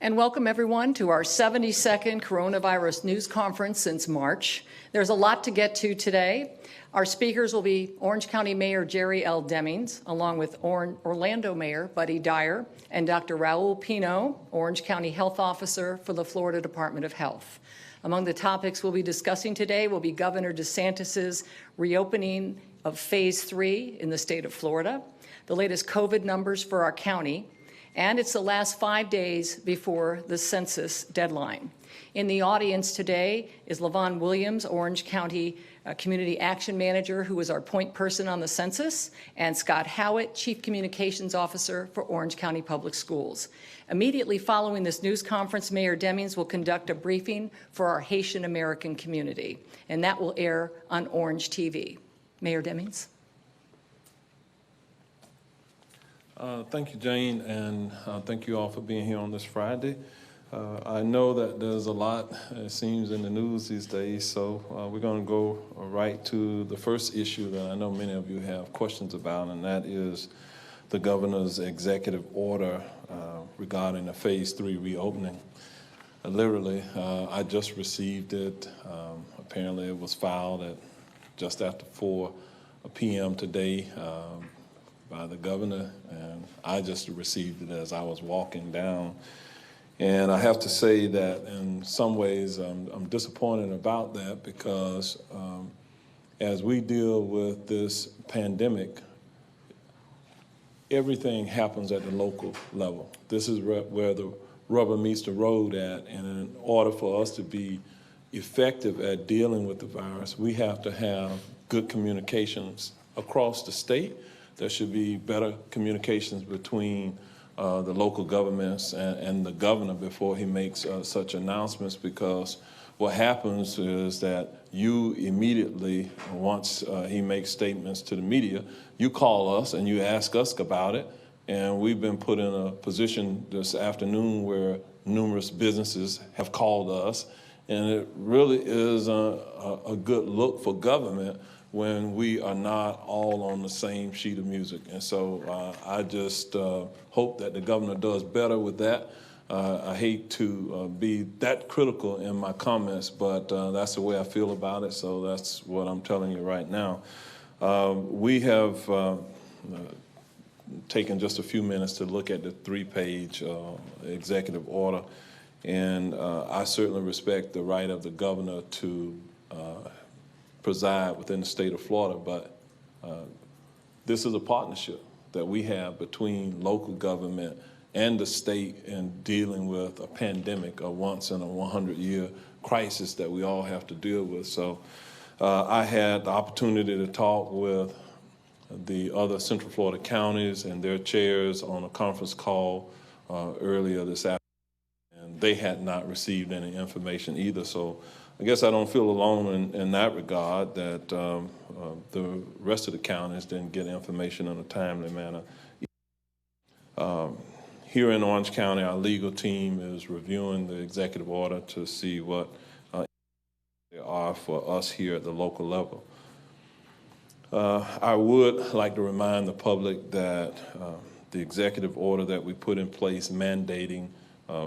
And welcome everyone to our 72nd coronavirus news conference since March. There's a lot to get to today. Our speakers will be Orange County Mayor Jerry L. Demings, along with Orlando Mayor Buddy Dyer, and Dr. Raul Pino, Orange County Health Officer for the Florida Department of Health. Among the topics we'll be discussing today will be Governor DeSantis's reopening of Phase 3 in the state of Florida, the latest COVID numbers for our county, and it's the last 5 days before the census deadline. In the audience today is LaVon Williams, Orange County Community Action Manager, who is our point person on the census, and Scott Howitt, Chief Communications Officer for Orange County Public Schools. Immediately following this news conference, Mayor Demings will conduct a briefing for our Haitian American community, and that will air on Orange TV. Mayor Demings. Thank you, Jane, and thank you all for being here on this Friday. I know that there's a lot, it seems, in the news these days, so we're going to go right to the first issue that I know many of you have questions about, and that is the governor's executive order regarding the Phase 3 reopening. Literally, I just received it. Apparently, it was filed at just after 4 p.m. today. By the governor, and I just received it as I was walking down. And I have to say that in some ways I'm disappointed about that because as we deal with this pandemic, everything happens at the local level. This is where the rubber meets the road at, and in order for us to be effective at dealing with the virus, we have to have good communications across the state. There should be better communications between the local governments and the governor before he makes such announcements, because what happens is that you immediately, once he makes statements to the media, you call us and you ask us about it. And we've been put in a position this afternoon where numerous businesses have called us. And it really is a good look for government when we are not all on the same sheet of music. And so I just hope that the governor does better with that. I hate to be that critical in my comments, but that's the way I feel about it, so that's what I'm telling you right now. We have taken just a few minutes to look at the 3-page executive order, and I certainly respect the right of the governor to preside within the state of Florida, but this is a partnership that we have between local government and the state in dealing with a pandemic, a once in a 100-year crisis that we all have to deal with. So I had the opportunity to talk with the other Central Florida counties and their chairs on a conference call earlier this afternoon, and they had not received any information either. So I guess I don't feel alone in that regard, that the rest of the counties didn't get information in a timely manner. Here in Orange County, our legal team is reviewing the executive order to see what there are for us here at the local level. I would like to remind the public that the executive order that we put in place mandating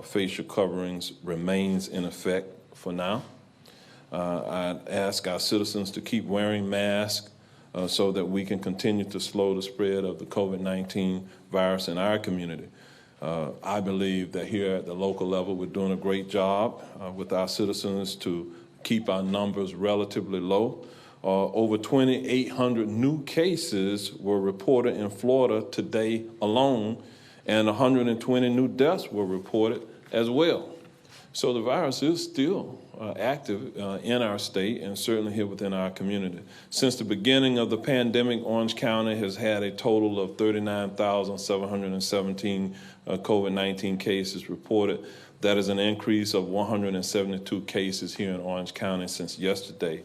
facial coverings remains in effect for now. I'd ask our citizens to keep wearing masks so that we can continue to slow the spread of the COVID-19 virus in our community. I believe that here at the local level, we're doing a great job with our citizens to keep our numbers relatively low. Over 2,800 new cases were reported in Florida today alone, and 120 new deaths were reported as well. So the virus is still active in our state and certainly here within our community. Since the beginning of the pandemic, Orange County has had a total of 39,717 COVID-19 cases reported. That is an increase of 172 cases here in Orange County since yesterday.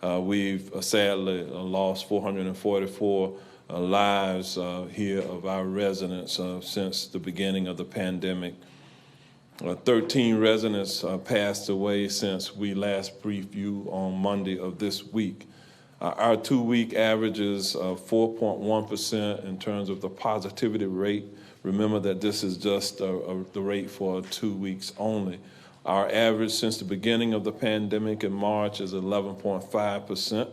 We've sadly lost 444 lives here of our residents since the beginning of the pandemic. 13 residents passed away since we last briefed you on Monday of this week. Our 2-week average is 4.1% in terms of the positivity rate. Remember that this is just the rate for 2 weeks only. Our average since the beginning of the pandemic in March is 11.5%.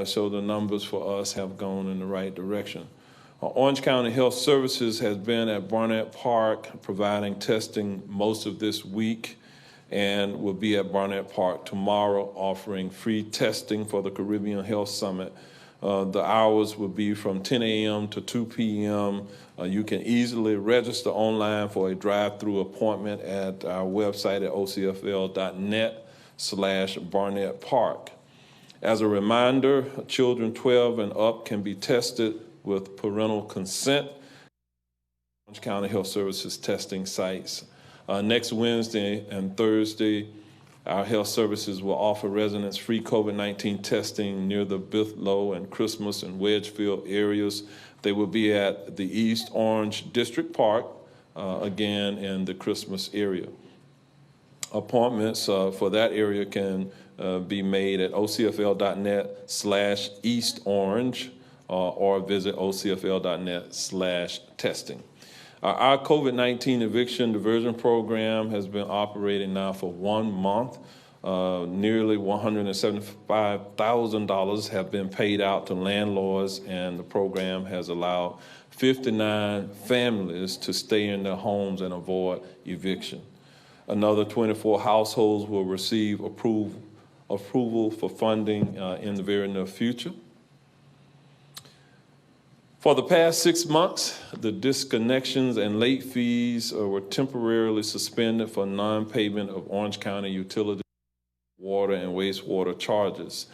So the numbers for us have gone in the right direction. Orange County Health Services has been at Barnett Park providing testing most of this week, and will be at Barnett Park tomorrow offering free testing for the Caribbean Health Summit. The hours will be from 10 a.m. to 2 p.m. You can easily register online for a drive-through appointment at our website at ocfl.net/Barnett Park. As a reminder, children 12 and up can be tested with parental consent. Orange County Health Services testing sites. Next Wednesday and Thursday, our health services will offer residents free COVID-19 testing near the Bithlow and Christmas and Wedgefield areas. They will be at the East Orange District Park, again in the Christmas area. Appointments for that area can be made at ocfl.net/East Orange or visit ocfl.net/testing. Our COVID-19 eviction diversion program has been operating now for 1 month. Nearly $175,000 have been paid out to landlords, and the program has allowed 59 families to stay in their homes and avoid eviction. Another 24 households will receive approval for funding in the very near future. For the past 6 months, the disconnections and late fees were temporarily suspended for non-payment of Orange County utility, water, and wastewater charges.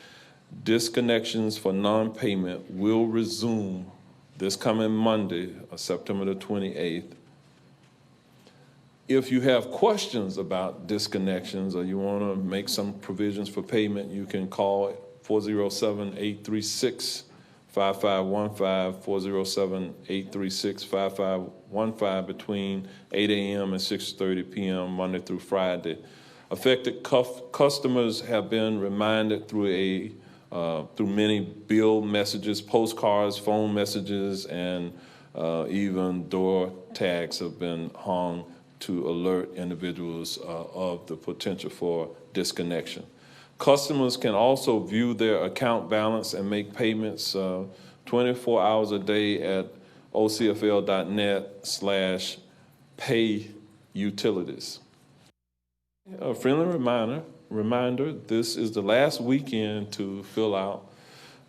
Disconnections for non-payment will resume this coming Monday, September the 28th. If you have questions about disconnections or you want to make some provisions for payment, you can call 407-836-5515, 407-836-5515 between 8 a.m. and 6:30 p.m. Monday through Friday. Affected customers have been reminded through many bill messages, postcards, phone messages, and even door tags have been hung to alert individuals of the potential for disconnection. Customers can also view their account balance and make payments 24 hours a day at ocfl.net/payutilities. A friendly reminder, this is the last weekend to fill out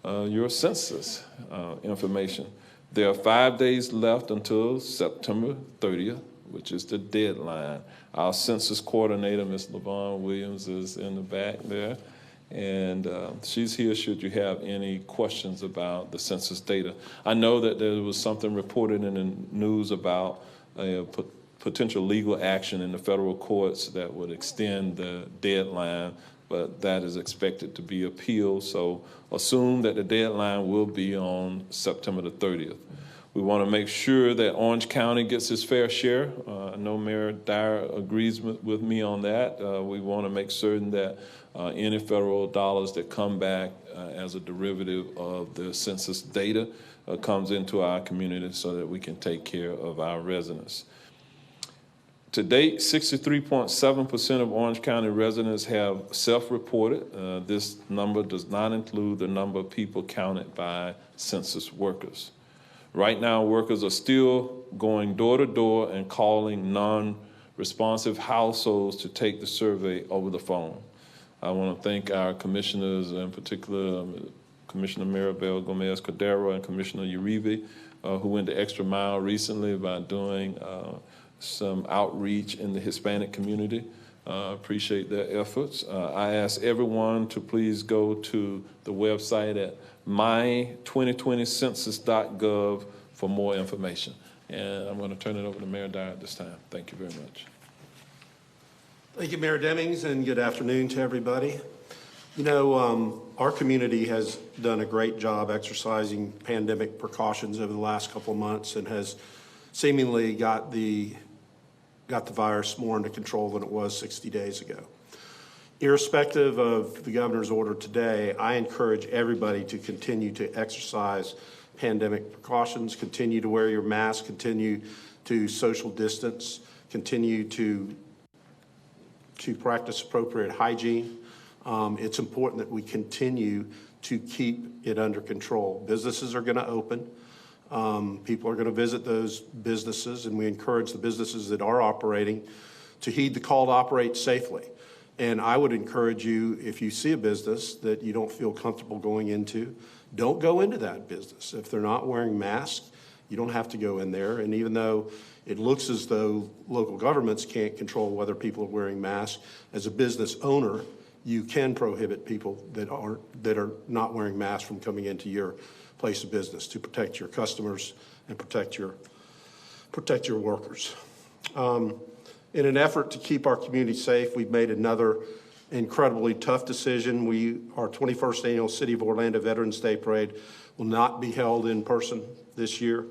your census information. There are 5 days left until September 30th, which is the deadline. Our census coordinator, Ms. LaVon Williams, is in the back there, and she's here should you have any questions about the census data. I know that there was something reported in the news about potential legal action in the federal courts that would extend the deadline, but that is expected to be appealed, so assume that the deadline will be on September the 30th. We want to make sure that Orange County gets its fair share. I know Mayor Dyer agrees with me on that. We want to make certain that any federal dollars that come back as a derivative of the census data comes into our community so that we can take care of our residents. To date, 63.7% of Orange County residents have self-reported. This number does not include the number of people counted by census workers. Right now, workers are still going door to door and calling non-responsive households to take the survey over the phone. I want to thank our commissioners, in particular Commissioner Maribel Gomez-Cordero and Commissioner Uribe, who went the extra mile recently by doing some outreach in the Hispanic community. Appreciate their efforts. I ask everyone to please go to the website at my2020census.gov for more information. And I'm going to turn it over to Mayor Dyer at this time. Thank you very much. Thank you, Mayor Demings, and good afternoon to everybody. You know, our community has done a great job exercising pandemic precautions over the last couple of months and has seemingly got the virus more under control than it was 60 days ago. Irrespective of the governor's order today, I encourage everybody to continue to exercise pandemic precautions, continue to wear your mask, continue to social distance, continue to practice appropriate hygiene. It's important that we continue to keep it under control. Businesses are going to open. People are going to visit those businesses, and we encourage the businesses that are operating to heed the call to operate safely. And I would encourage you, if you see a business that you don't feel comfortable going into, don't go into that business. If they're not wearing masks, you don't have to go in there. And even though it looks as though local governments can't control whether people are wearing masks, as a business owner, you can prohibit people that are not wearing masks from coming into your place of business to protect your customers and protect your workers. In an effort to keep our community safe, we've made another incredibly tough decision. Our 21st annual City of Orlando Veterans Day Parade will not be held in person this year.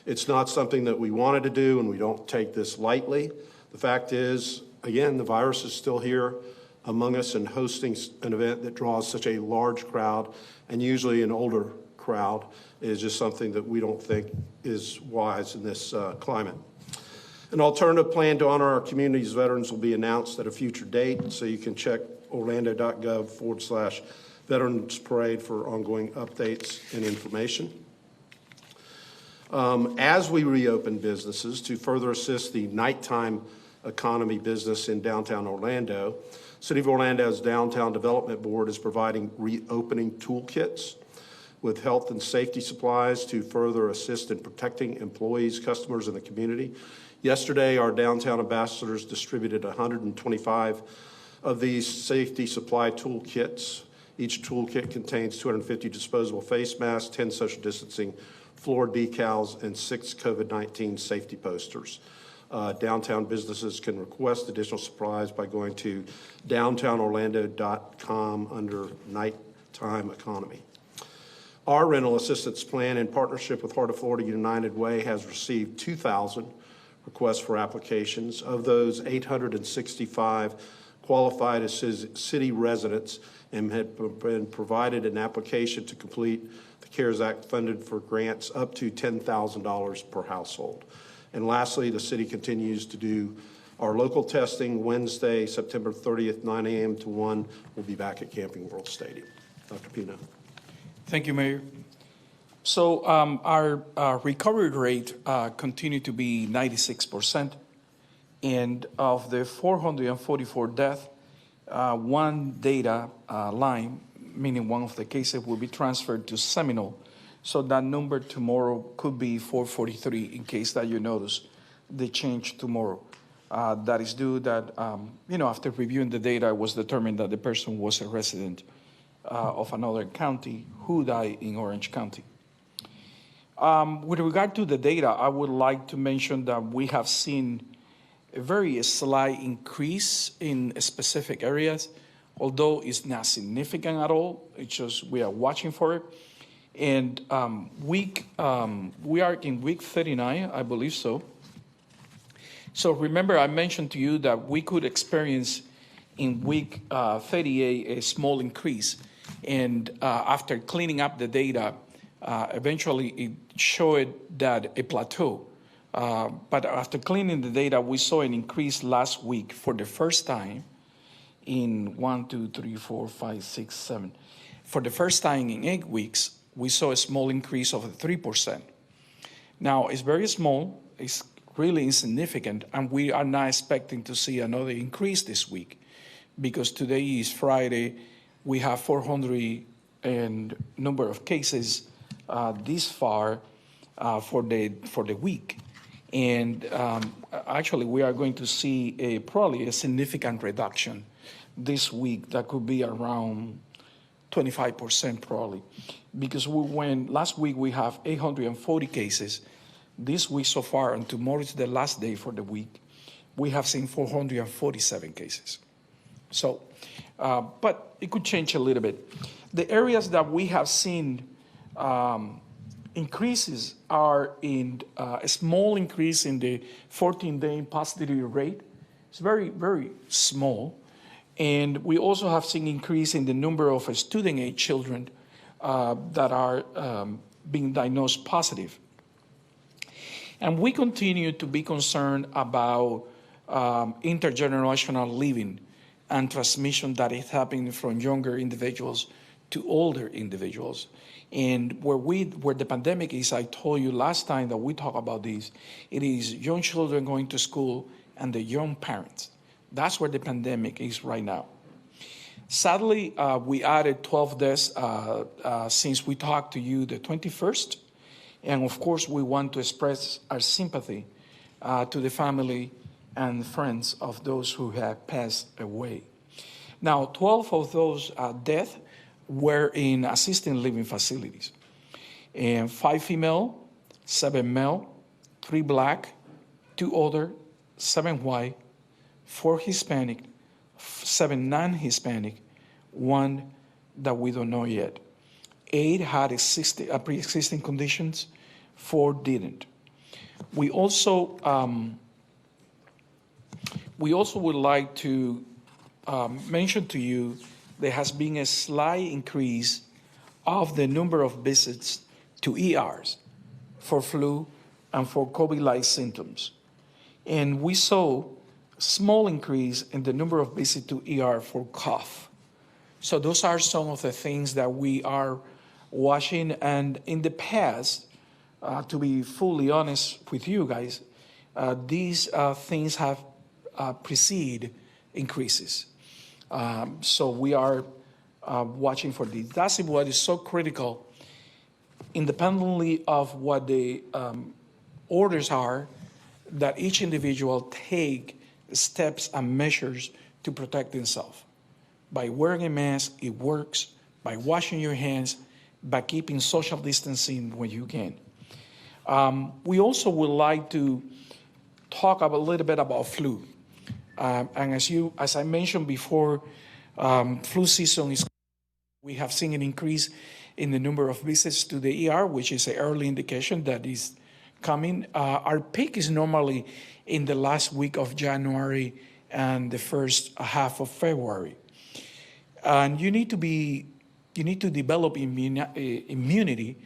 It's not something that we wanted to do, and we don't take this lightly. The fact is, again, the virus is still here among us, and hosting an event that draws such a large crowd, and usually an older crowd, is just something that we don't think is wise in this climate. An alternative plan to honor our community's veterans will be announced at a future date, so you can check orlando.gov/Veterans Parade for ongoing updates and information. As we reopen businesses to further assist the nighttime economy business in downtown Orlando, City of Orlando's Downtown Development Board is providing reopening toolkits with health and safety supplies to further assist in protecting employees, customers, and the community. Yesterday, our downtown ambassadors distributed 125 of these safety supply toolkits. Each toolkit contains 250 disposable face masks, 10 social distancing floor decals, and 6 COVID-19 safety posters. Downtown businesses can request additional supplies by going to downtownorlando.com under Nighttime Economy. Our rental assistance plan, in partnership with Heart of Florida United Way, has received 2,000 requests for applications. Of those, 865 qualified as city residents and had been provided an application to complete the CARES Act funded for grants up to $10,000 per household. And lastly, the city continues to do our local testing. Wednesday, September 30th, 9 a.m. to 1, we'll be back at Camping World Stadium. Dr. Pino. Thank you, Mayor. So our recovery rate continued to be 96%. And of the 444 deaths, one data line, meaning one of the cases, will be transferred to Seminole. So that number tomorrow could be 443 in case that you notice the change tomorrow. That is due that, after reviewing the data, it was determined that the person was a resident of another county who died in Orange County. With regard to the data, I would like to mention that we have seen a very slight increase in specific areas, although it's not significant at all. It's just we are watching for it. And we are in week 39, I believe so. So remember, I mentioned to you that we could experience in week 38 a small increase. And after cleaning up the data, eventually it showed that a plateau. But after cleaning the data, we saw an increase last week for the first time in 1, 2, 3, 4, 5, 6, 7. For the first time in 8 weeks, we saw a small increase of 3%. Now, it's very small, it's really insignificant, and we are not expecting to see another increase this week because today is Friday. We have 400 and number of cases this far for the week. And actually, we are going to see probably a significant reduction this week that could be around 25% probably. Because last week we have 840 cases. This week so far, and tomorrow is the last day for the week, we have seen 447 cases. So, but it could change a little bit. The areas that we have seen increases are in a small increase in the 14-day positivity rate. It's very, very small. And we also have seen increase in the number of student-age children that are being diagnosed positive. And we continue to be concerned about intergenerational living and transmission that is happening from younger individuals to older individuals. And where the pandemic is, I told you last time that we talked about this, it is young children going to school and the young parents. That's where the pandemic is right now. Sadly, we added 12 deaths since we talked to you the 21st. And of course, we want to express our sympathy to the family and friends of those who have passed away. Now, 12 of those deaths were in assisted living facilities. And 5 female, 7 male, 3 black, 2 older, 7 white, 4 Hispanic, 7 non-Hispanic, 1 that we don't know yet. 8 had pre-existing conditions, 4 didn't. We also would like to mention to you there has been a slight increase of the number of visits to ERs for flu and for COVID-like symptoms. And we saw a small increase in the number of visits to ER for cough. So those are some of the things that we are watching. And in the past, to be fully honest with you guys, these things have preceded increases. So we are watching for this. That's what is so critical, independently of what the orders are, that each individual take steps and measures to protect themselves. By wearing a mask, it works. By washing your hands, by keeping social distancing when you can. We also would like to talk a little bit about flu. And as I mentioned before, flu season is. We have seen an increase in the number of visits to the ER, which is an early indication that is coming. Our peak is normally in the last week of January and the first half of February. And you need to develop immunity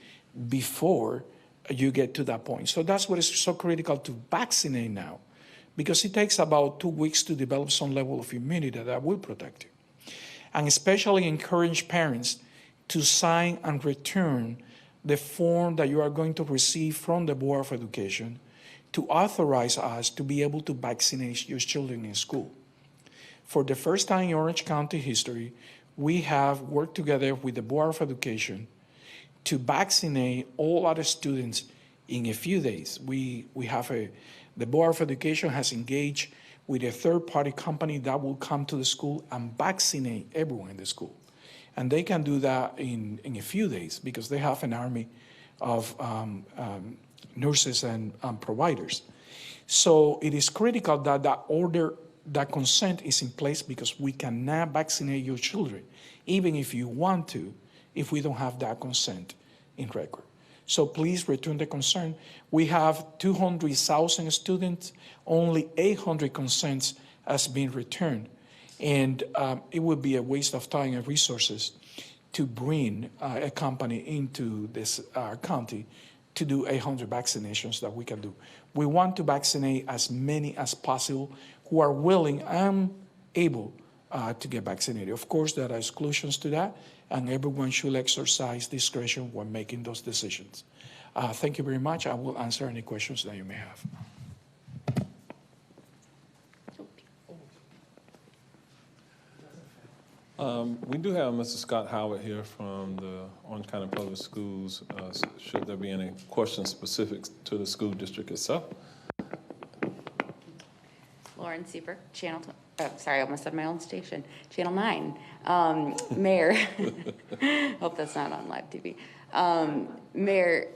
before you get to that point. So that's what is so critical to vaccinate now, because it takes about 2 weeks to develop some level of immunity that will protect you. And especially encourage parents to sign and return the form that you are going to receive from the Board of Education to authorize us to be able to vaccinate your children in school. For the first time in Orange County history, we have worked together with the Board of Education to vaccinate all our students in a few days. The Board of Education has engaged with a third-party company that will come to the school and vaccinate everyone in the school. And they can do that in a few days because they have an army of nurses and providers. So it is critical that that consent is in place, because we cannot vaccinate your children, even if you want to, if we don't have that consent in record. So please return the consent. We have 200,000 students, only 800 consents has been returned. And it would be a waste of time and resources to bring a company into this county to do 800 vaccinations that we can do. We want to vaccinate as many as possible who are willing and able to get vaccinated. Of course, there are exclusions to that, and everyone should exercise discretion when making those decisions. Thank you very much. I will answer any questions that you may have. We do have Mr. Scott Howard here from the Orange County Public Schools. Should there be any questions specific to the school district itself? Lauren Seabrook, sorry, I almost said my own station, Channel 9. Mayor, hope that's not on live TV. Mayor,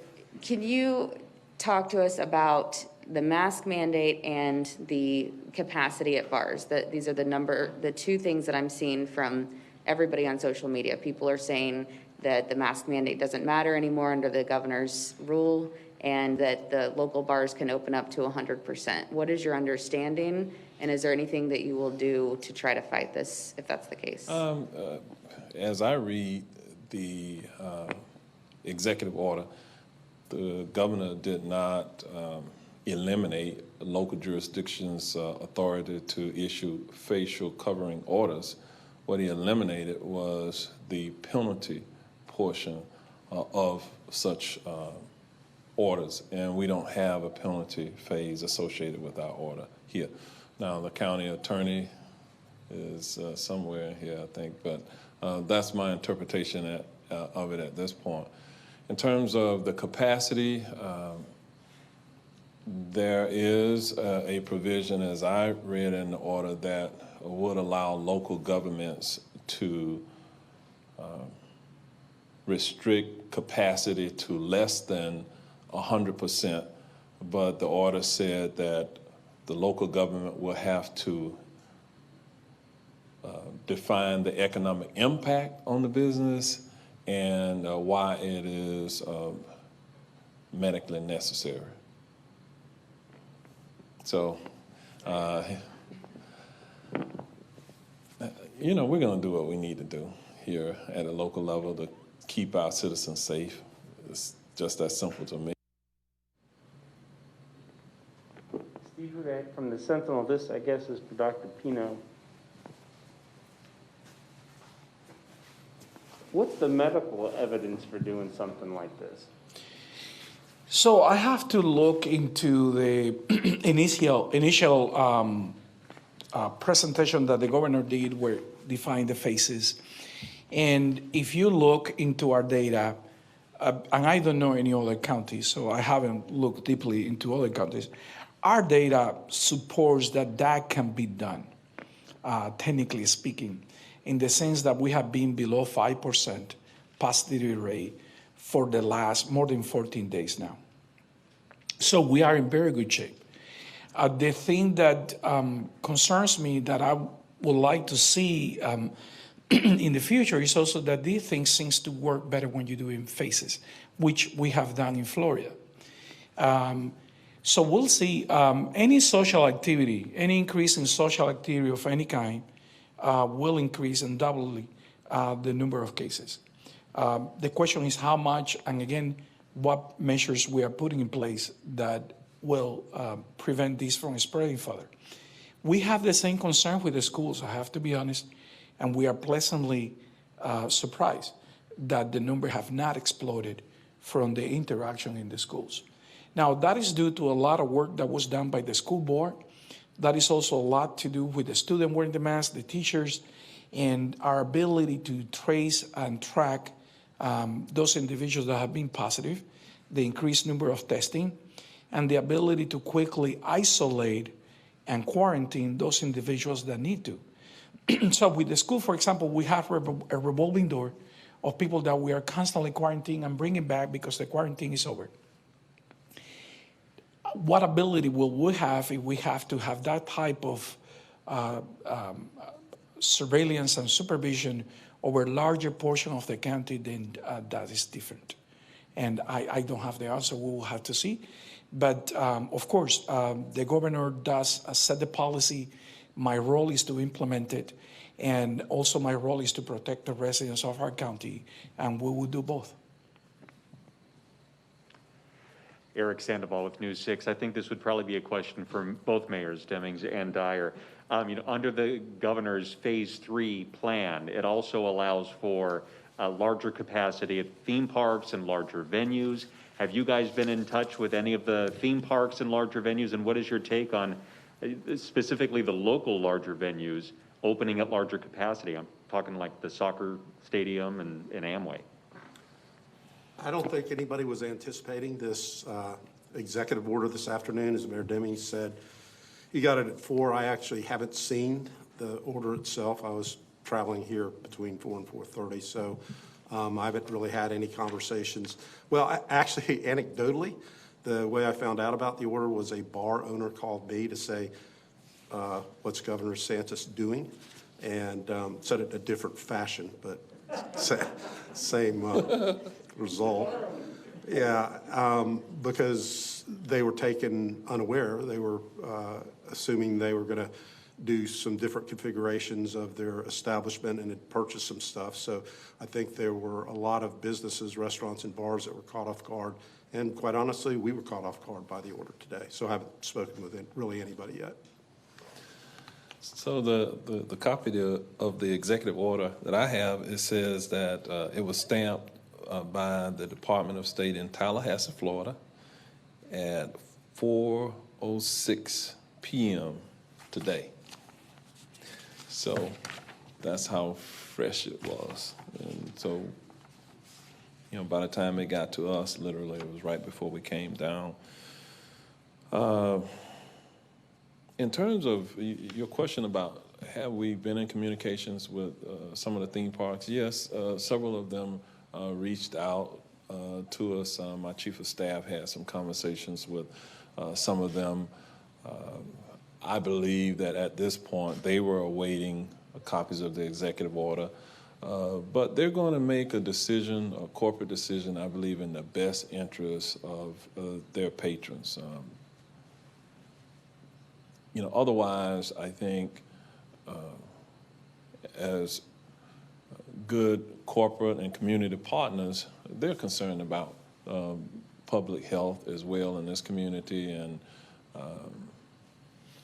can you talk to us about the mask mandate and the capacity at bars? These are the two things that I'm seeing from everybody on social media. People are saying that the mask mandate doesn't matter anymore under the governor's rule, and that the local bars can open up to 100%. What is your understanding, and is there anything that you will do to try to fight this if that's the case? As I read the executive order, the governor did not eliminate local jurisdictions' authority to issue facial covering orders. What he eliminated was the penalty portion of such orders, and we don't have a penalty phase associated with our order here. Now, the county attorney is somewhere here, I think, but that's my interpretation of it at this point. In terms of the capacity, there is a provision, as I read in the order, that would allow local governments to restrict capacity to less than 100%, but the order said that the local government will have to define the economic impact on the business and why it is medically necessary. So, you know, we're going to do what we need to do here at a local level to keep our citizens safe. It's just that simple to me. Steve Hudak from the Sentinel. This, I guess, is for Dr. Pino. What's the medical evidence for doing something like this? So I have to look into the initial presentation that the governor did where defined the phases. And if you look into our data, and I don't know any other counties, so I haven't looked deeply into other counties, our data supports that that can be done, technically speaking, in the sense that we have been below 5% positivity rate for the last more than 14 days now. So we are in very good shape. The thing that concerns me that I would like to see in the future is also that these things seems to work better when you do in phases, which we have done in Florida. So we'll see any social activity, any increase in social activity of any kind will increase and double the number of cases. The question is how much, and again, what measures we are putting in place that will prevent this from spreading further. We have the same concern with the schools, I have to be honest, and we are pleasantly surprised that the number have not exploded from the interaction in the schools. Now, that is due to a lot of work that was done by the school board. That is also a lot to do with the student wearing the mask, the teachers, and our ability to trace and track those individuals that have been positive, the increased number of testing, and the ability to quickly isolate and quarantine those individuals that need to. So with the school, for example, we have a revolving door of people that we are constantly quarantining and bringing back because the quarantine is over. What ability will we have if we have to have that type of surveillance and supervision over a larger portion of the county? Then that is different. And I don't have the answer. We will have to see. But of course, the governor does set the policy. My role is to implement it. And also my role is to protect the residents of our county. And we will do both. Eric Sandoval with News 6. I think this would probably be a question for both mayors, Demings and Dyer. Under the governor's phase 3 plan, it also allows for larger capacity at theme parks and larger venues. Have you guys been in touch with any of the theme parks and larger venues? And what is your take on specifically the local larger venues opening at larger capacity? I'm talking like the soccer stadium and Amway. I don't think anybody was anticipating this executive order this afternoon. As Mayor Demings said, he got it at 4. I actually haven't seen the order itself. I was traveling here between 4 and 4:30, so I haven't really had any conversations. Well, actually, anecdotally, the way I found out about the order was a bar owner called me to say, what's Governor Census doing? And said it in a different fashion, but same result. Yeah, because they were taken unaware. They were assuming they were going to do some different configurations of their establishment and had purchased some stuff. So I think there were a lot of businesses, restaurants and bars that were caught off guard. And quite honestly, we were caught off guard by the order today. So I haven't spoken with really anybody yet. So the copy of the executive order that I have, it says that it was stamped by the Department of State in Tallahassee, Florida at 4:06 p.m. today. So that's how fresh it was. And so, you know, by the time it got to us, literally it was right before we came down. In terms of your question about have we been in communications with some of the theme parks, yes, several of them reached out to us. My chief of staff had some conversations with some of them. I believe that at this point they were awaiting copies of the executive order, but they're going to make a decision, a corporate decision, I believe, in the best interest of their patrons. You know, otherwise, I think as good corporate and community partners, they're concerned about public health as well in this community, and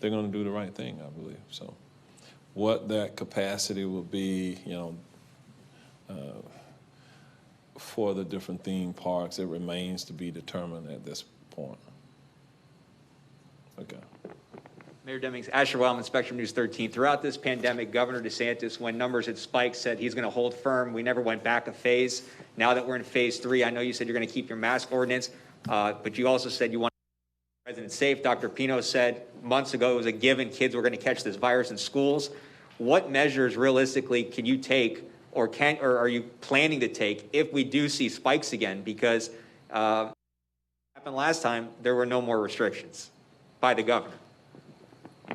they're going to do the right thing, I believe. So what that capacity will be, you know, for the different theme parks, it remains to be determined at this point. Okay. Mayor Demings, Asher Wildman, Spectrum News 13. Throughout this pandemic, Governor DeSantis, when numbers had spiked, said he's going to hold firm. We never went back a phase. Now that we're in phase 3, I know you said you're going to keep your mask ordinance, but you also said you want to keep residents safe. Dr. Pino said months ago it was a given kids were going to catch this virus in schools. What measures realistically can you take or are you planning to take if we do see spikes again? Because happened last time, there were no more restrictions by the governor.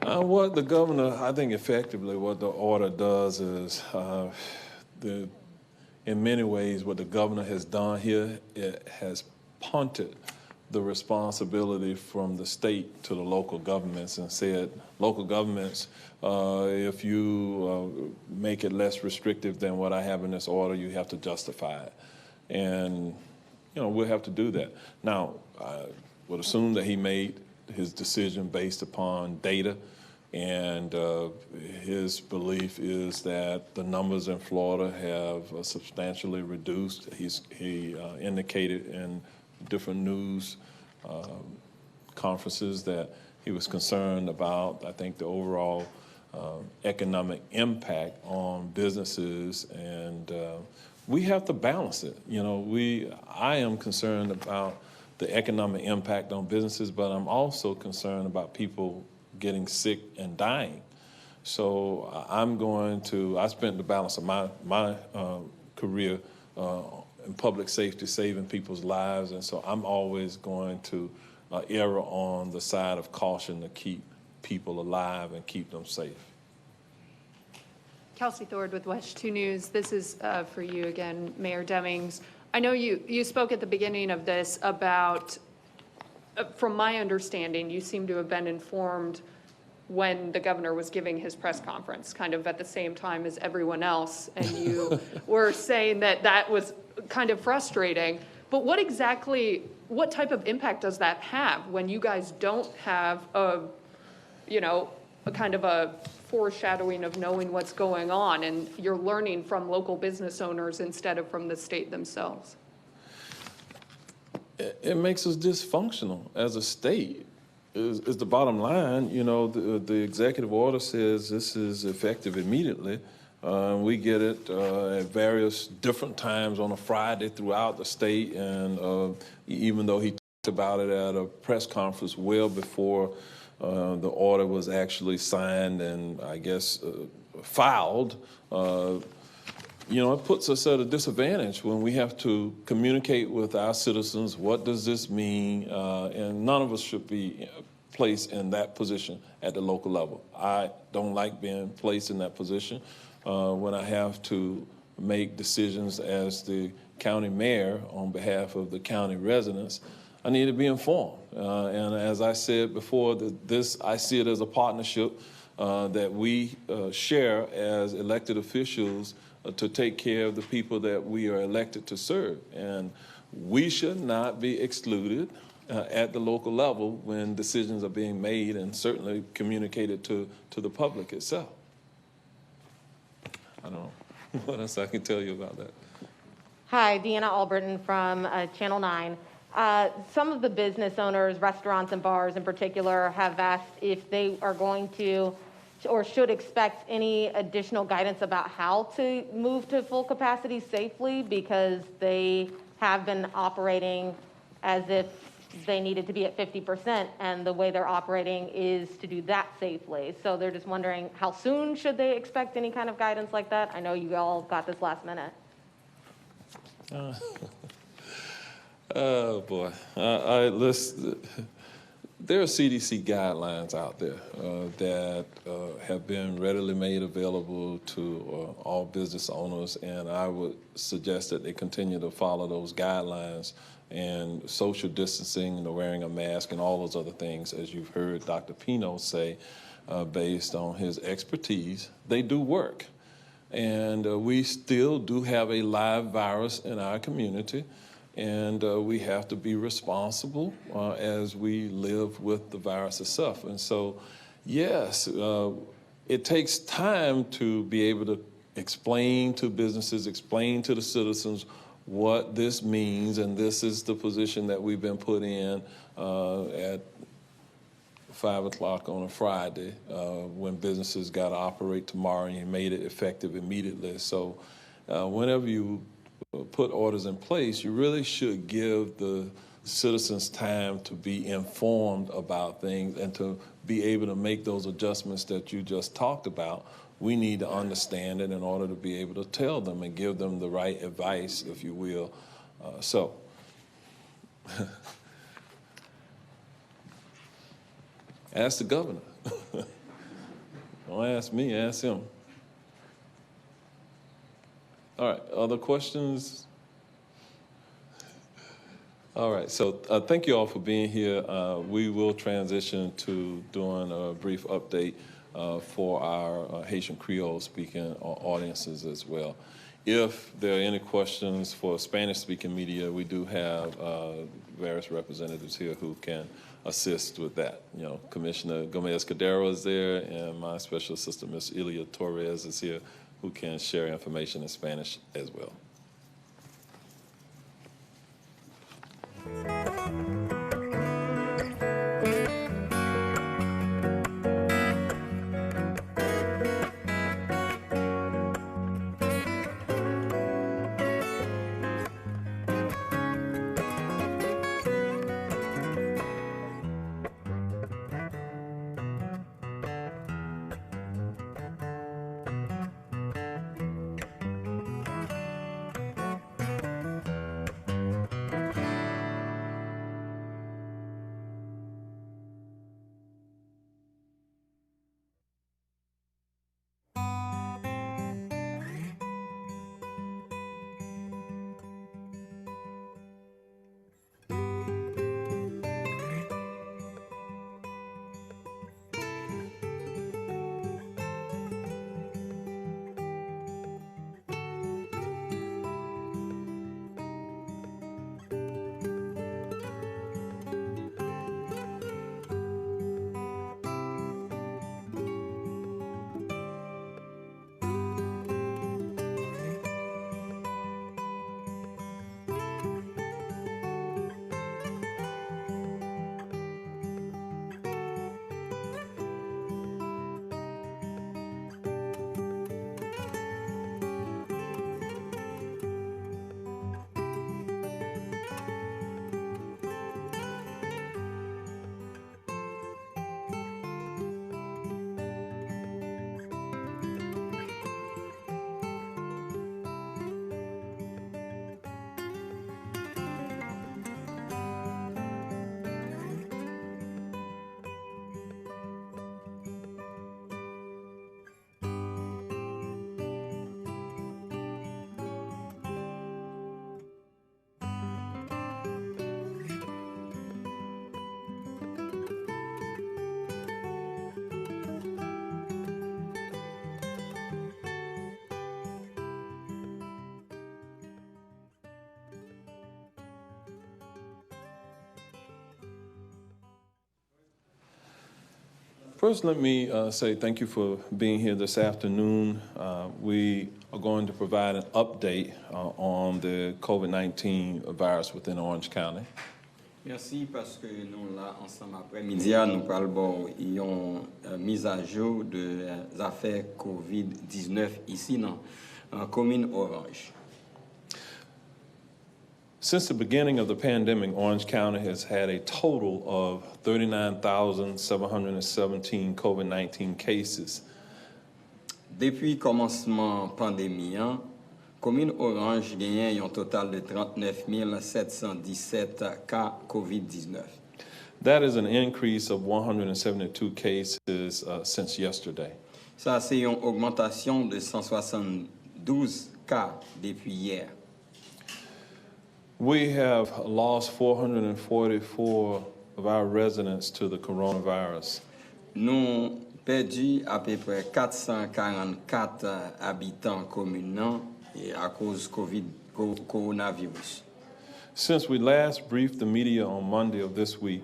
What the governor, I think effectively what the order does is, in many ways, what the governor has done here, it has punted the responsibility from the state to the local governments and said, local governments, if you make it less restrictive than what I have in this order, you have to justify it. And, you know, we'll have to do that. Now, I would assume that he made his decision based upon data, and his belief is that the numbers in Florida have substantially reduced. He indicated in different news conferences that he was concerned about, I think, the overall economic impact on businesses, and we have to balance it. You know, I am concerned about the economic impact on businesses, but I'm also concerned about people getting sick and dying. So I spent the balance of my career in public safety, saving people's lives, and so I'm always going to err on the side of caution to keep people alive and keep them safe. Kelsey Thord with West 2 News. This is for you again, Mayor Demings. I know you spoke at the beginning of this about, from my understanding, you seem to have been informed when the governor was giving his press conference, kind of at the same time as everyone else, and you were saying that that was kind of frustrating. But what type of impact does that have when you guys don't have a kind of a foreshadowing of knowing what's going on, and you're learning from local business owners instead of from the state themselves? It makes us dysfunctional as a state, is the bottom line. You know, the executive order says this is effective immediately. We get it at various different times on a Friday throughout the state, and even though he talked about it at a press conference well before the order was actually signed and, I guess, filed, you know, it puts us at a disadvantage when we have to communicate with our citizens. What does this mean? And none of us should be placed in that position at the local level. I don't like being placed in that position when I have to make decisions as the county mayor, on behalf of the county residents, I need to be informed. And as I said before, I see it as a partnership that we share as elected officials to take care of the people that we are elected to serve. And we should not be excluded at the local level when decisions are being made and certainly communicated to the public itself. I don't know what else I can tell you about that. Hi, Deanna Albritton from Channel 9. Some of the business owners, restaurants and bars in particular, have asked if they are going to or should expect any additional guidance about how to move to full capacity safely, because they have been operating as if they needed to be at 50%, and the way they're operating is to do that safely. So they're just wondering, how soon should they expect any kind of guidance like that? I know you all got this last minute. Oh boy, there are CDC guidelines out there that have been readily made available to all business owners, and I would suggest that they continue to follow those guidelines, and social distancing and the wearing a mask and all those other things, as you've heard Dr. Pino say, based on his expertise, they do work. And we still do have a live virus in our community, and we have to be responsible as we live with the virus itself. And so, yes, it takes time to be able to explain to businesses, explain to the citizens what this means, and this is the position that we've been put in at 5 o'clock on a Friday when businesses got to operate tomorrow, and you made it effective immediately. So whenever you put orders in place, you really should give the citizens time to be informed about things and to be able to make those adjustments that you just talked about. We need to understand it in order to be able to tell them and give them the right advice, if you will. Ask the governor. Don't ask me, ask him. All right, other questions? All right, so thank you all for being here. We will transition to doing a brief update for our Haitian Creole speaking audiences as well. If there are any questions for Spanish speaking media, we do have various representatives here who can assist with that. You know, Commissioner Gomez Cadero is there, and my special assistant, Ms. Ilia Torres, is here, who can share information in Spanish as well. First, let me say thank you for being here this afternoon. We are going to provide an update on the COVID-19 virus within Orange County. Merci parce que nous là ensemble après-midi nous parlons une mise à jour des affaires COVID-19 ici dans la commune Orange. Since the beginning of the pandemic, Orange County has had a total of 39,717 COVID-19 cases. Depuis le commencement de la pandémie, la commune Orange a gagné un total de 39 717 cas COVID-19. That is an increase of 172 cases since yesterday. Ça, c'est une augmentation de 172 cas depuis hier. We have lost 444 of our residents to the coronavirus. Nous perdu à peu près 444 habitants communaux à cause du coronavirus. Since we last briefed the media on Monday of this week,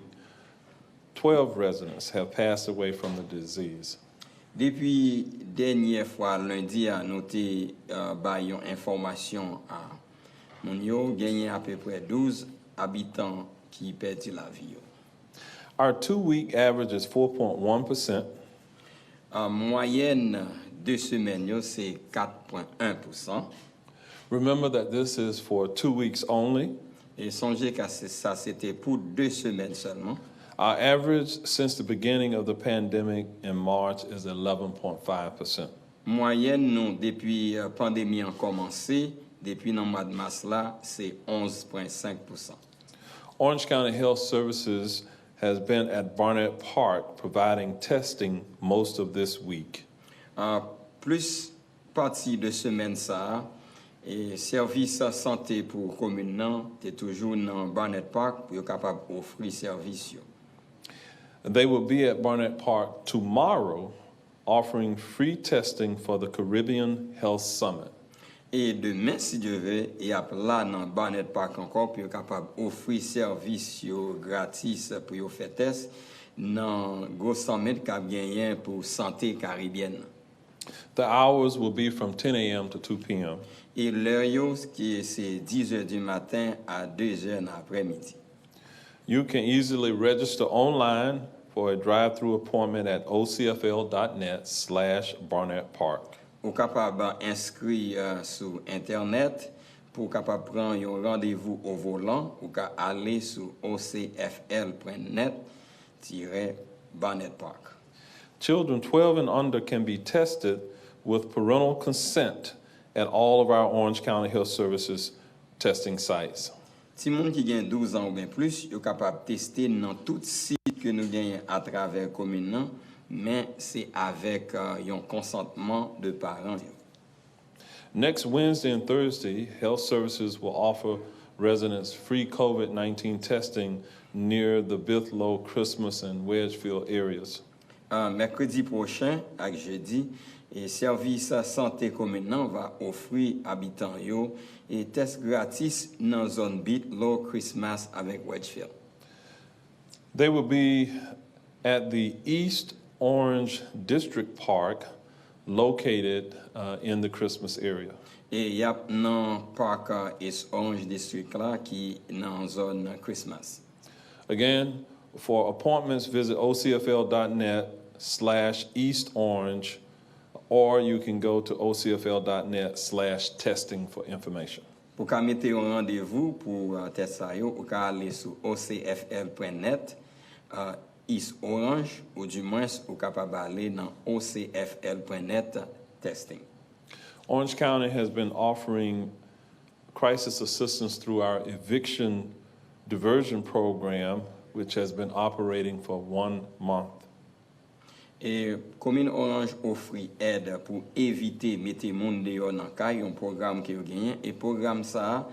12 residents have passed away from the disease. Depuis dernière fois lundi, a noté une information à mon yo gagné à peu près 12 habitants qui perdent la vie. Our 2-week average is 4.1%. En moyenne, 2 semaines, c'est 4,1%. Remember that this is for 2 weeks only. Et songez que ça, c'était pour 2 semaines seulement. Our average since the beginning of the pandemic in March is 11.5%. Moyenne, nous, depuis la pandémie a commencé, depuis le mois de mars là, c'est 11,5%. Orange County Health Services has been at Barnett Park providing testing most of this week. Plus partie de semaine ça, et service santé pour commune nan, t'es toujours dans Barnett Park pour être capable d'offrir service. They will be at Barnett Park tomorrow offering free testing for the Caribbean Health Summit. Et demain, si Dieu veut, il y a là dans Barnett Park encore pour être capable d'offrir service gratis pour faire test dans gros summit qu'a gagné pour santé caribéenne. The hours will be from 10 a.m. to 2 p.m. Et l'heure qui c'est 10h du matin à 2h l'après-midi. You can easily register online for a drive-through appointment at ocfl.net/Barnett Park. Ou capable inscrire sur internet pour capable prendre un rendez-vous au volant ou ka aller sur ocfl.net/Barnett Park. Children 12 and under can be tested with parental consent at all of our Orange County Health Services testing sites. Si moun qui gagne 12 ans ou bien plus, yo capable tester dans tout site que nous gagnons à travers commune, mais c'est avec un consentement de parents. Next Wednesday and Thursday, Health Services will offer residents free COVID-19 testing near the Bithlow, Christmas, and Wedgefield areas. Mercredi prochain, avec jeudi, et service santé communal va offrir habitants yo et tests gratis dans zone Bithlow, Christmas avec Wedgefield. They will be at the East Orange District Park located in the Christmas area. Et il y a un parc East Orange District là qui dans zone Christmas. Again, for appointments, visit ocfl.net/East Orange, or you can go to ocfl.net/testing for information. Pour qu'à mettre un rendez-vous pour test ça yo, ou qu'à aller sur ocfl.net East Orange, ou du moins ou capable aller dans ocfl.net testing. Orange County has been offering crisis assistance through our Eviction diversion program, which has been operating for 1 month. Et commune Orange offre aide pour éviter mettre monde dehors dans caille, un programme qui a gagné et programme ça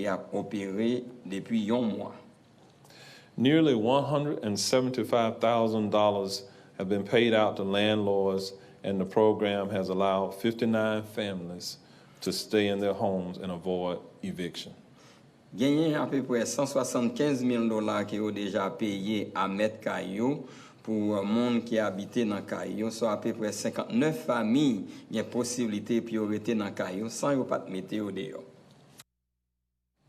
a opéré depuis 1 mois. Nearly $175,000 have been paid out to landlords, and the program has allowed 59 families to stay in their homes and avoid eviction. Gagné à peu près $175,000 qui ont déjà payé à mettre caillou pour monde qui habite dans Caillou, soit à peu près 59 familles qui ont possibilité puis rester dans Caillou sans yo pas mettre au dehors.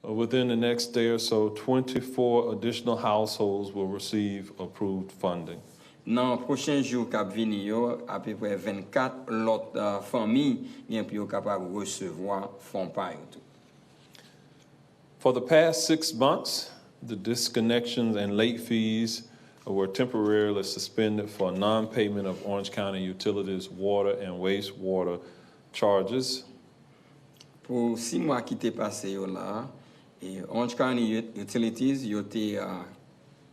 Within the next day or so, 24 additional households will receive approved funding. Dans les prochains jours qui viennent, à peu près 24 autres familles qui sont capables de recevoir fonds par tout. For the past 6 months, the disconnections and late fees were temporarily suspended for non-payment of Orange County Utilities water and wastewater charges. Pour 6 mois qui étaient passés là, et Orange County Utilities était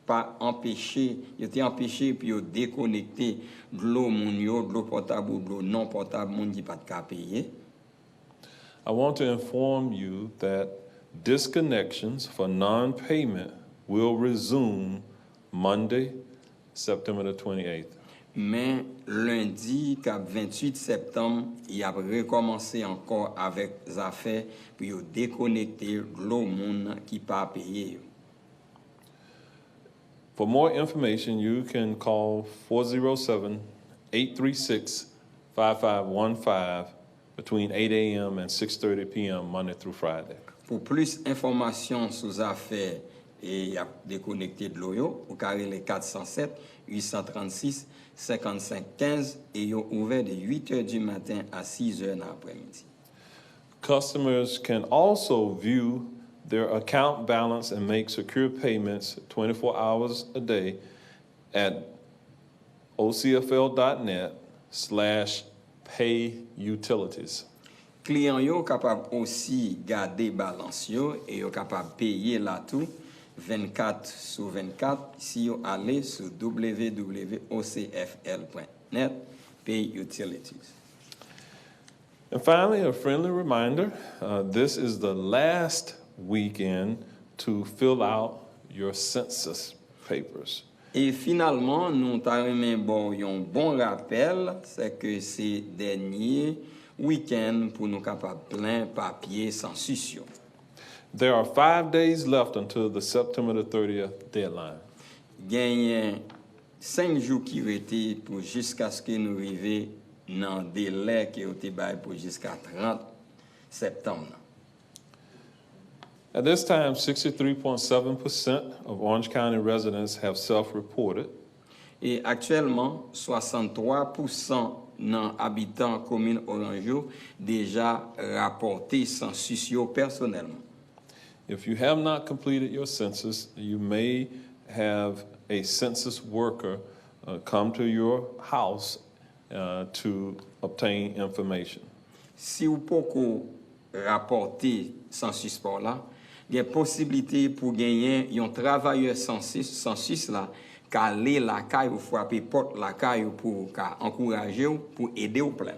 pas empêché, était empêché puis déconnecter de l'eau de l'eau potable ou de l'eau non potable moun qui pas de payer. I want to inform you that disconnections for non-payment will resume Monday, September the 28th. Mais lundi, 28 septembre, il a recommencé encore avec les affaires pour déconnecter l'eau moun qui pas payé. For more information, you can call 407-836-5515 between 8 a.m. and 6:30 p.m. Monday through Friday. Pour plus d'informations sur les affaires et déconnecter de l'eau, vous carrez les 407-836-5515 et ils ont ouvert de 8 h du matin à 6 h l'après-midi. Customers can also view their account balance and make secure payments 24 hours a day at ocfl.net/payutilities. Clients yo capable aussi garder balance yo et yo capable payer là tout 24/24 si yo aller sur www.ocfl.net payutilities. And finally, a friendly reminder, this is the last weekend to fill out your census papers. Et finalement, nous t'avons un bon rappel, c'est que c'est dernier week-end pour nous capables plein papier census. There are 5 days left until the September the 30th deadline. Gagne 5 jours qui restent pour jusqu'à ce que nous arrivions dans le délai qui a été bail pour jusqu'à 30 septembre. At this time, 63.7% of Orange County residents have self-reported. Et actuellement, 63% des habitants commune Orange déjà rapporté census personnellement. If you have not completed your census, you may have a census worker come to your house to obtain information. Si vous pouvez rapporter census par là, il y a possibilité pour gagner un travailleur census là, qui aller la caille ou frapper porte la caille pour encourager ou pour aider au plein.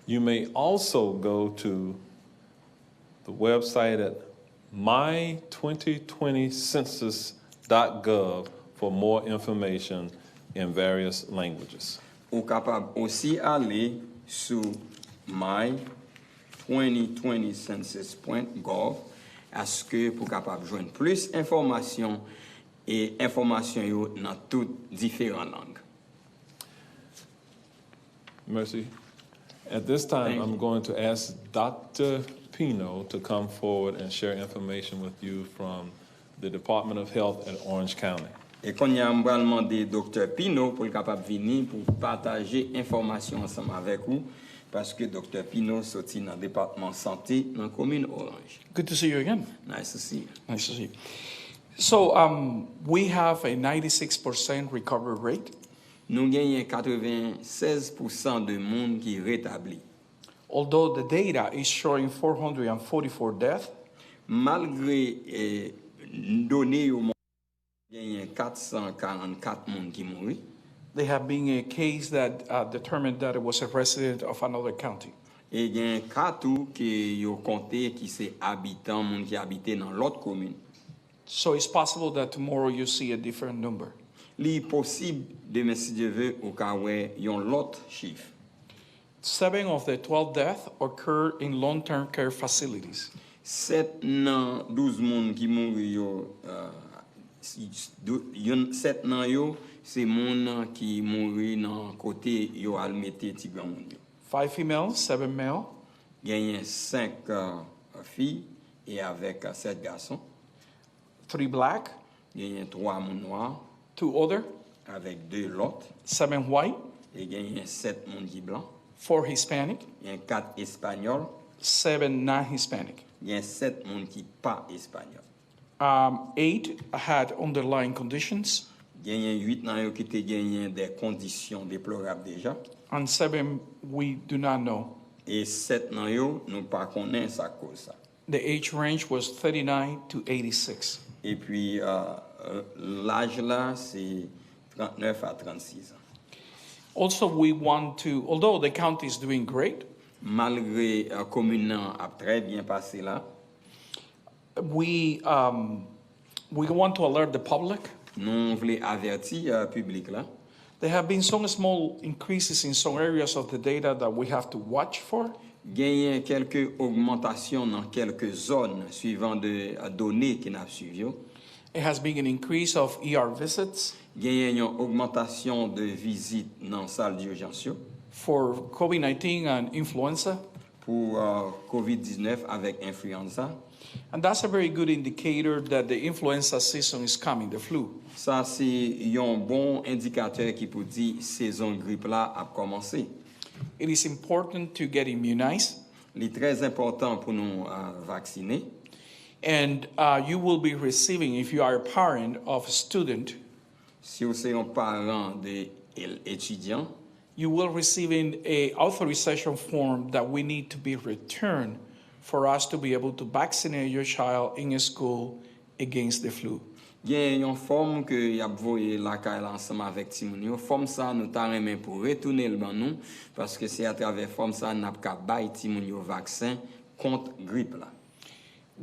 You may also go to the website at my2020census.gov for more information in various languages. Ou capable aussi aller sur my2020census.gov à ce que pour capable joindre plus d'informations et informations dans toutes différentes langues. Mercy. At this time, I'm going to ask Dr. Pino to come forward and share information with you from the Department of Health at Orange County. Et qu'on y a demandé Dr. Pino pour capable venir pour partager information ensemble avec vous parce que Dr. Pino sorti dans le département santé dans la commune Orange. Good to see you again. Nice to see you. Nice to see you. So we have a 96% recovery rate. Nous gagnons 96% de monde qui rétablit. Although the data is showing 444 deaths, Malgré données au monde, gagnons 444 monde qui mourent. there have been a case that determined that it was a resident of another county. Et il y a un cas tout qui yo compté qui c'est habitant monde qui habitait dans l'autre commune. So it's possible that tomorrow you see a different number. Li possible demain si Dieu veut au cas où yon l'autre chiffre. 7 of the 12 deaths occur in long-term care facilities. 7 nan 12 moun qui mouri yo 7 nan yo c'est moun qui mouri dans côté yo al mette ti grand moun yo. 5 females, 7 male. Gagné 5 filles et avec 7 garçons. 3 black, Gagné 3 moun noirs 2 other, avec 2 l'autre. 7 white, Et gagné 7 moun qui blanc. 4 Hispanic, Gagné 4 espagnols. 7 non-Hispanic. Gagné 7 moun qui pas espagnol. 8 had underlying conditions, Gagné 8 nan yo qui te gagné des conditions déplorables déjà. and 7 we do not know. Et 7 nan yo nous pas connaît sa cause ça. The age range was 39 to 86. Et puis l'âge là c'est 39 à 36 ans. Also, we want to, although the county is doing great, Malgré commune a très bien passé là, we want to alert the public. nous voulons avertir public là. There have been some small increases in some areas of the data that we have to watch for. Gagné quelques augmentations dans quelques zones suivant de données qui n'a suivi. It has been an increase of ER visits Gagné une augmentation de visites dans salle d'urgence for COVID-19 and influenza. pour COVID-19 avec influenza. And that's a very good indicator that the influenza season is coming, the flu. Ça c'est un bon indicateur qui peut dire saison grippe là a commencé. It is important to get immunized, Il est très important pour nous vacciner. and you will be receiving, if you are a parent of a student, Si vous êtes un parent d'étudiant, you will receive a authorization form that we need to be returned for us to be able to vaccinate your child in a school against the flu. il y a une forme que y a voyé la caille ensemble avec Timounio. Forme ça nous t'a remis pour retourner le ban nous parce que c'est à travers forme ça n'a pas bail Timounio vaccin contre grippe là.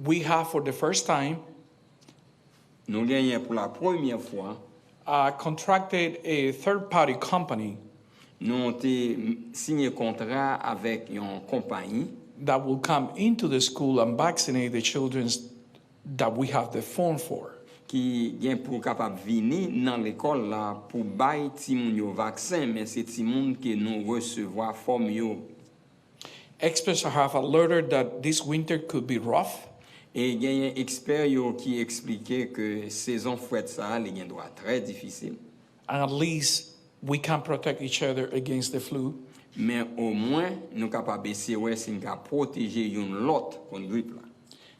We have, for the first time, Nous gagnons pour la première fois, contracted a third-party company nous avons signé contrat avec une compagnie that will come into the school and vaccinate the children that we have the form for. qui vient pour capable venir dans l'école là pour bail Timounio vaccin mais c'est Timoun que nous recevoir forme yo. Experts have alerted that this winter could be rough, Et il y a un expert yo qui expliquait que saison fouette ça les gain doit très difficile. and at least we can protect each other against the flu. Mais au moins nous capable essayer ouais c'est nous protéger une l'autre contre grippe là.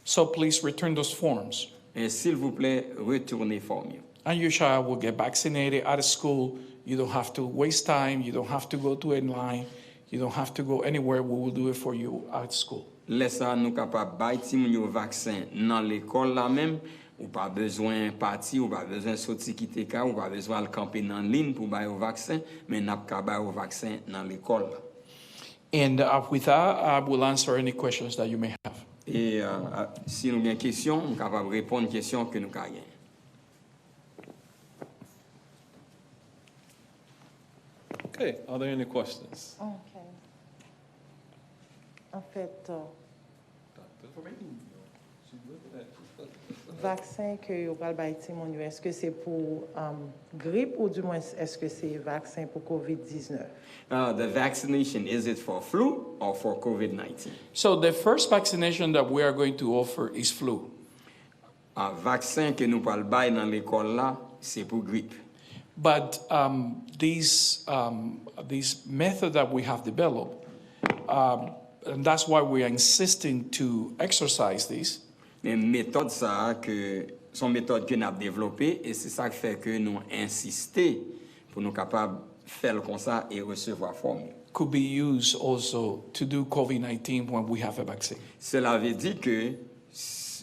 So please return those forms, Et s'il vous plaît retournez forme yo. and your child will get vaccinated at school. You don't have to waste time. You don't have to go to a line. You don't have to go anywhere. We will do it for you at school. Laisse ça nous capable bail Timounio vaccin dans l'école là même. Ou pas besoin partir, ou pas besoin sortir quitter cas, ou pas besoin de camper dans ligne pour bailler au vaccin, mais n'a pas bailler au vaccin dans l'école. And with that, I will answer any questions that you may have. Et si nous avons des questions, nous sommes capables de répondre aux questions que nous avons. Okay, are there any questions? OK. En fait, vaccin que vous avez dit, est-ce que c'est pour grippe ou du moins est-ce que c'est vaccin pour COVID-19? The vaccination, is it for flu or for COVID-19? So the first vaccination that we are going to offer is flu. Vaccin que nous parlons bail dans l'école là, c'est pour grippe. But this method that we have developed, and that's why we are insisting to exercise this, Mais méthode ça que son méthode que nous avons développée et c'est ça qui fait que nous insistons pour nous capables faire comme ça et recevoir forme. could be used also to do COVID-19 when we have a vaccine. Cela veut dire que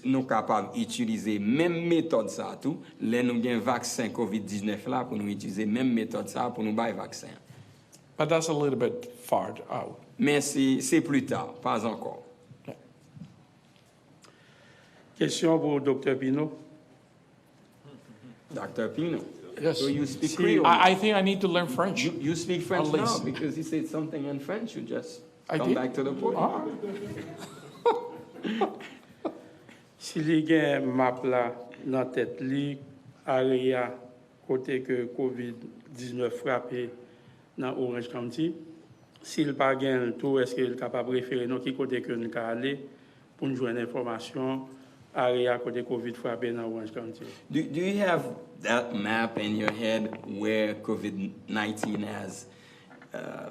nous capables d'utiliser même méthode ça tout, les nous gain vaccin COVID-19 là pour nous utiliser même méthode ça pour nous bailler vaccin. But that's a little bit far out. Mais c'est plus tard, pas encore. Question pour Dr. Pino. Dr. Pino. Yes. So you speak Creole. I think I need to learn French. You speak French At now least. because he said something in French. You just I come did? back to the point. Si li gen map la nan tèt li, area côté que COVID-19 frappé dans Orange County. S'il pas gain tout, est-ce qu'il est capable de référer nous qui côté que nous aller pour nous joindre information à côté COVID frappé dans Orange County? Do you have that map in your head where COVID-19 has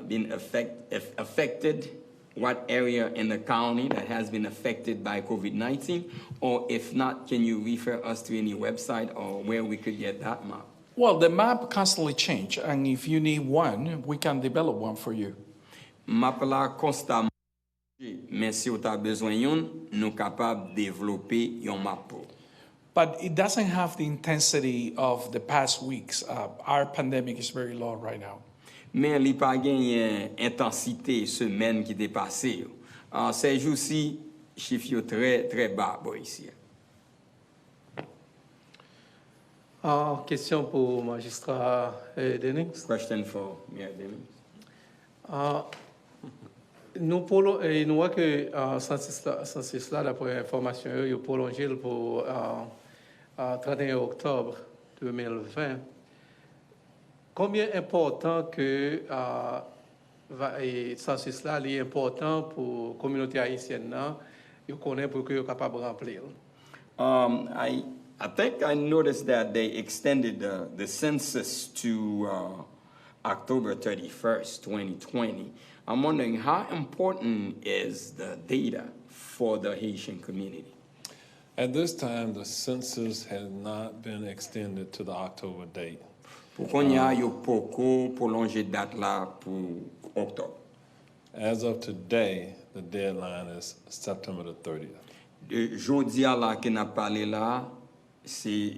been affected? What area in the county that has been affected by COVID-19? Or if not, can you refer us to any website or where we could get that map? Well, the map constantly change, and if you need one, we can develop one for you. Map la constamment, mais si vous avez besoin yon, nous capables de développer yon map. But it doesn't have the intensity of the past weeks. Our pandemic is very low right now. Mais li pa gen intensité semaine qui dépassé. Ces jours-ci, chiffre yo très bas bon ici. Question pour magistrat Dennings. Question for Mayor Dennings. Nous voyons que Census là, d'après information, il est prolongé pour 31 octobre 2020. Combien important que Census là est important pour la communauté haïtienne là, il connaît pour que capable de remplir? I think I noticed that they extended the census to October 31st, 2020. I'm wondering how important is the data for the Haitian community? At this time, the census has not been extended to the October date. Pourquoi il y a beaucoup prolongé date là pour octobre? As of today, the deadline is September the 30th. Jodi à la que n'a parlé là, c'est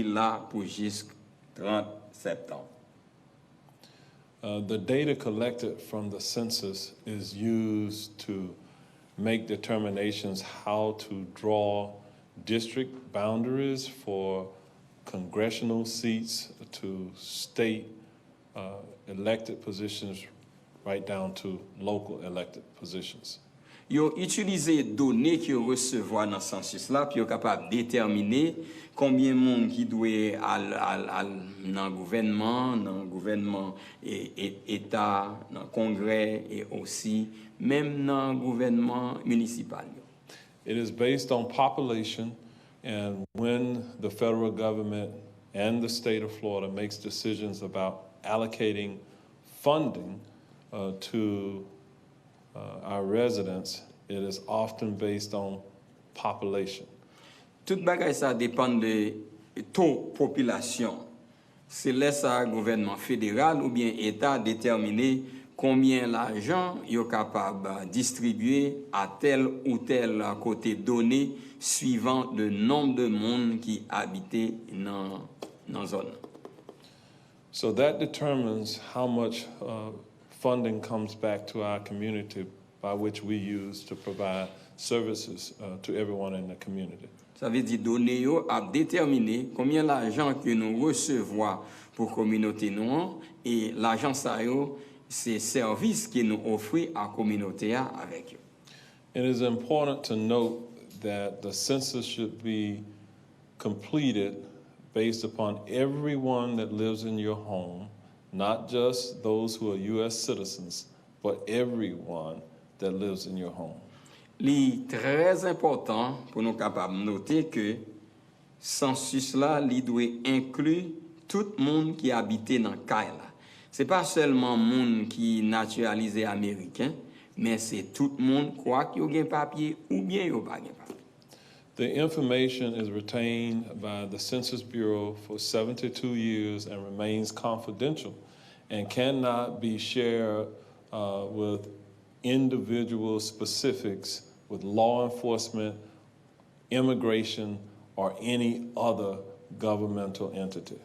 là pour jusqu'au 30 septembre. The data collected from the census is used to make determinations how to draw district boundaries for congressional seats to state elected positions right down to local elected positions. Yo utilisé données que yo recevoir dans census là puis yo capable déterminer combien de monde qui doit dans gouvernement et état dans congrès et aussi même dans gouvernement municipal. It is based on population, and when the federal government and the state of Florida makes decisions about allocating funding to our residents, it is often based on population. Tout bagay ça dépend de taux population. C'est là ça gouvernement fédéral ou bien état déterminer combien l'argent est capable de distribuer à tel ou tel côté donné suivant le nombre de monde qui habitait dans la zone. So that determines how much funding comes back to our community by which we use to provide services to everyone in the community. Ça veut dire donner yo a déterminer combien l'argent que nous recevons pour communauté nous et l'argent ça yo c'est service que nous offrons à la communauté avec eux. It is important to note that the census should be completed based upon everyone that lives in your home, not just those who are U.S. citizens, but everyone that lives in your home. C'est très important pour nous capables de noter que census là, il doit inclure tout le monde qui habite dans Kaila. C'est pas seulement monde qui naturalisé américain, mais c'est tout le monde quoi qui a un papier ou bien il pas papier. The information is retained by the Census Bureau for 72 years and remains confidential and cannot be shared with individual specifics with law enforcement, immigration, or any other governmental entity.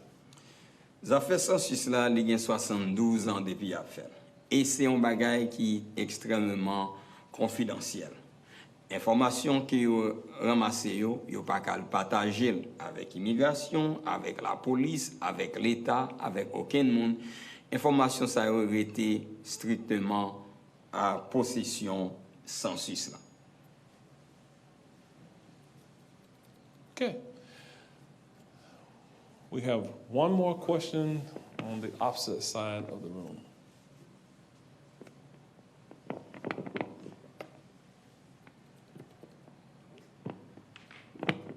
Ça fait census là, il y a 72 ans depuis à faire. Et c'est un bagage qui est extrêmement confidentiel. Information que vous ramassez, vous ne pouvez pas partager avec l'immigration, avec la police, avec l'État, avec aucun monde. Information ça aurait été strictement à possession census là. Okay. We have one more question on the opposite side of the room.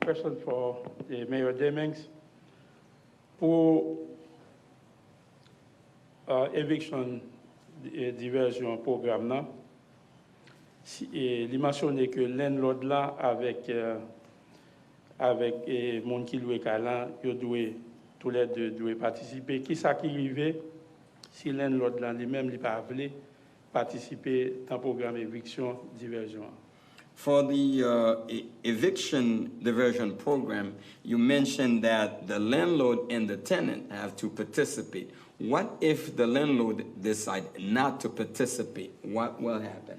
Question for Mayor Demings. Pour Eviction diversion programme là, il mentionné que landlord là avec monde qui loué là, tous les deux doivent participer. Qui ça qui arrive si landlord là lui-même il pas voulu participer dans programme Eviction diversion? For the eviction diversion program, you mentioned that the landlord and the tenant have to participate. What if the landlord decide not to participate? What will happen?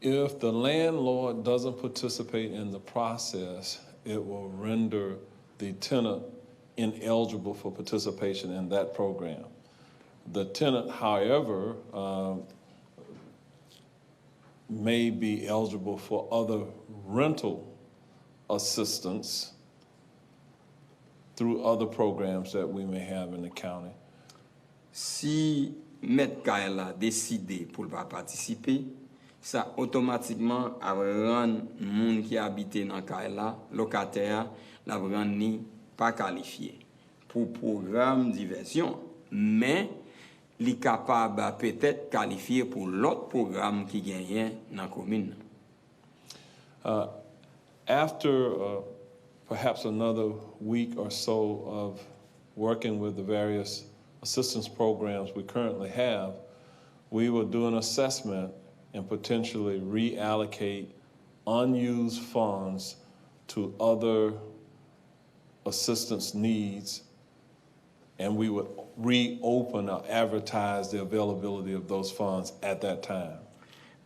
If the landlord doesn't participate in the process, it will render the tenant ineligible for participation in that program. The tenant, however, may be eligible for other rental assistance through other programs that we may have in the county. Si Maître Kaila décide pour ne pas participer, ça automatiquement va rendre monde qui habite dans Kaila, locataire, la rendre ni pas qualifié pour programme diversion, mais li capable peut-être qualifié pour l'autre programme qui gagne dans la commune. After perhaps another week or so of working with the various assistance programs we currently have, we will do an assessment and potentially reallocate unused funds to other assistance needs, and we would reopen or advertise the availability of those funds at that time.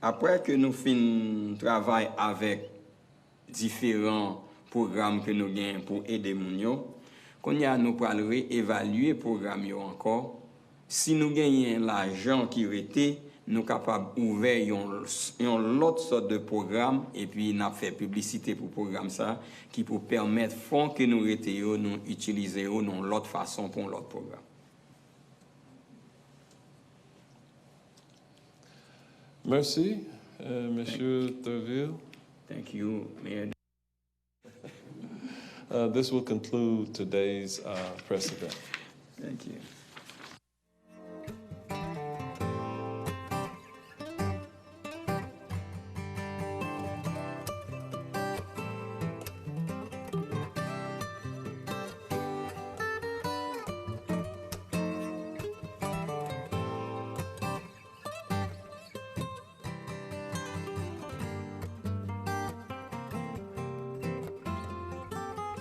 Après que nous fin travail avec différents programmes que nous gagnons pour aider moun yo, qu'on y a nous pour réévaluer programme yo encore. Si nous gagnons l'argent qui rete, nous capables ouvrir une autre sorte de programme et puis n'a fait publicité pour programme ça qui pour permettre fonds que nous rete yo nous utiliser yo non l'autre façon pour l'autre programme. Merci, Monsieur Thurville. Thank you, Mayor. This will conclude today's press event. Thank you.